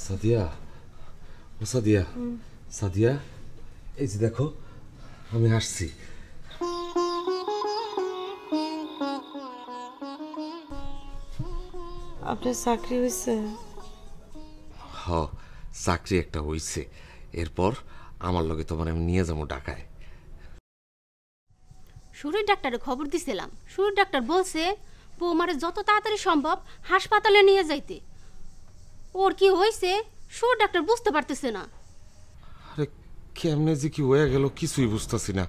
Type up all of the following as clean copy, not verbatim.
সাদিয়া, ও সাদিয়া, সাদিয়া, এই যে দেখো আমি আসছি। আপনার চাকরি হয়েছে? হ, চাকরি একটা হইছে। এরপর আমার লগে তোমার আমি নিয়ে যাবো ঢাকায়। শরীর ডাক্তারে খবর দিছিলাম, শরীর ডাক্তার বলছে বৌমারে যত তাড়াতাড়ি সম্ভব হাসপাতালে নিয়ে যাইতে। ওর কি হয়েছে শরীর ডাক্তার বুঝতে পারতেছে না। আরে কেমনে যে কি হয়ে গেল কিছুই বুঝতেছি না।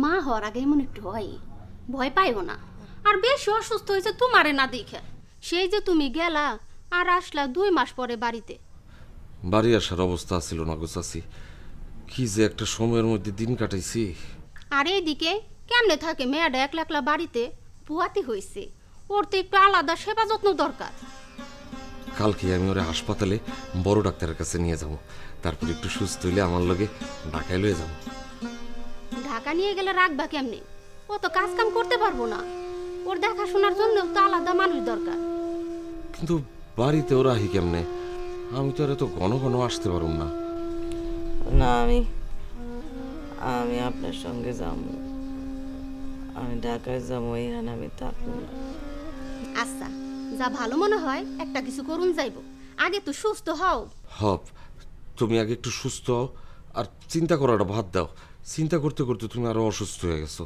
মা হওয়ার আগে এমন একটু হয়, ভয় পাইও না। আর বেশি অসুস্থ হয়েছে তোমারে না দেখে। সেই যে তুমি গেলা আর আসলা 2 মাস পরে বাড়িতে। বাড়ি আসার অবস্থা ছিল না গো চাচি, কি যে একটা সময়ের মধ্যে দিন কাটাইছি। আর এইদিকে কেমনে থাকে মেয়েটা একলা একলা বাড়িতে, পুয়াতি হয়েছে। ওর তো একটু আলাদা সেবা যত্ন দরকার। কালকে আমি ওরে হাসপাতালে বড় ডাক্তারের কাছে নিয়ে যাব, তারপর একটু সুস্থ হইলে আমার লগে ঢাকায় লয়ে যাব। ঢাকা নিয়ে গেলে রাখবা কেমনে? ও তো কাজ কাম করতে পারবো না। ওর দেখাশোনার জন্য তো আলাদা মানুষ দরকার। কিন্তু বাড়িতে ওরা আহি কেমনে? আমি তো আর এত ঘন ঘন আসতে পারুম না। না, আমি আপনার সঙ্গে যাবো। আমি ঢাকায় যাবো, এখানে আমি থাকবো না। আচ্ছা, যা ভালো মনে হয় একটা কিছু করুন যাইব। আগে তো সুস্থ হও। হপ, তুমি আগে একটু সুস্থ হও, আর চিন্তা করাটা বাদ দাও। চিন্তা করতে করতে তুমি আরো অসুস্থ হয়ে গেছো।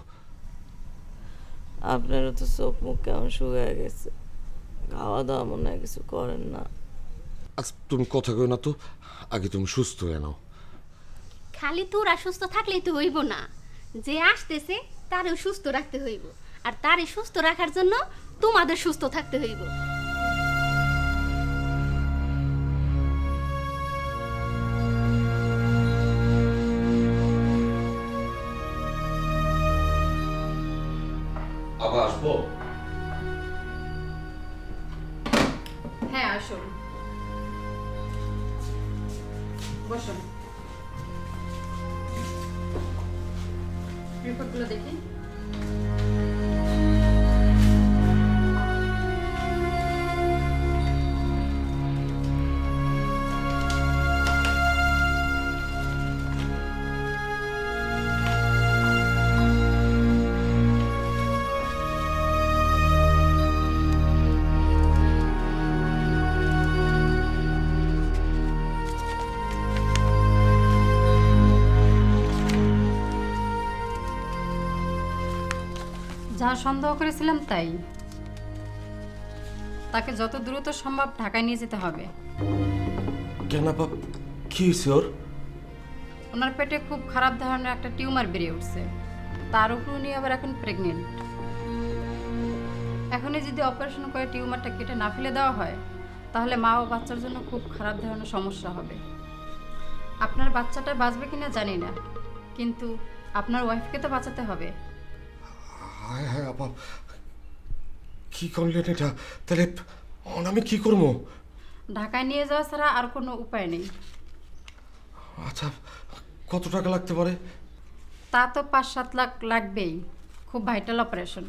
আপনারও তো চোখ মুখ কেমন শুকিয়ে গেছে, খাওয়া দাওয়া মনে হয় কিছু করেন না। আজ তুমি কথা কই না তো, আগে তুমি সুস্থ হয়ে নাও। খালি তোরা সুস্থ থাকলেই তো হইব না, যে আসতেছে তারও সুস্থ রাখতে হইব। আর তারে সুস্থ রাখার জন্য তোমাদের সুস্থ থাকতে হইব। আবার আসবো? হ্যাঁ আসুন, বসুন। রিপোর্টগুলো দেখি। যা সন্দেহ করেছিলাম তাই। তাকে যত দ্রুত সম্ভব ঢাকায় নিয়ে যেতে হবে। কেন বাপ, কি হয়েছে ওর? ওনার পেটে খুব খারাপ ধরনের একটা টিউমার বেরিয়ে উঠছে, তার উপর উনি আবার এখন প্রেগনেন্ট। এখনই যদি অপারেশন করে টিউমারটা কেটে না ফেলে দেওয়া হয়, তাহলে মা ও বাচ্চার জন্য খুব খারাপ ধরনের সমস্যা হবে। আপনার বাচ্চাটা বাঁচবে কিনা জানি না, কিন্তু আপনার ওয়াইফকে তো বাঁচাতে হবে। হ্যাঁ হ্যাঁ আপা, কি করলেন এটা? তাহলে আমি কি করবো? ঢাকায় নিয়ে যাওয়া ছাড়া আর কোনো উপায় নেই। আচ্ছা, কত টাকা লাগতে পারে? তা তো 5-7 লাখ লাগবেই, খুব ভাইটাল অপারেশন।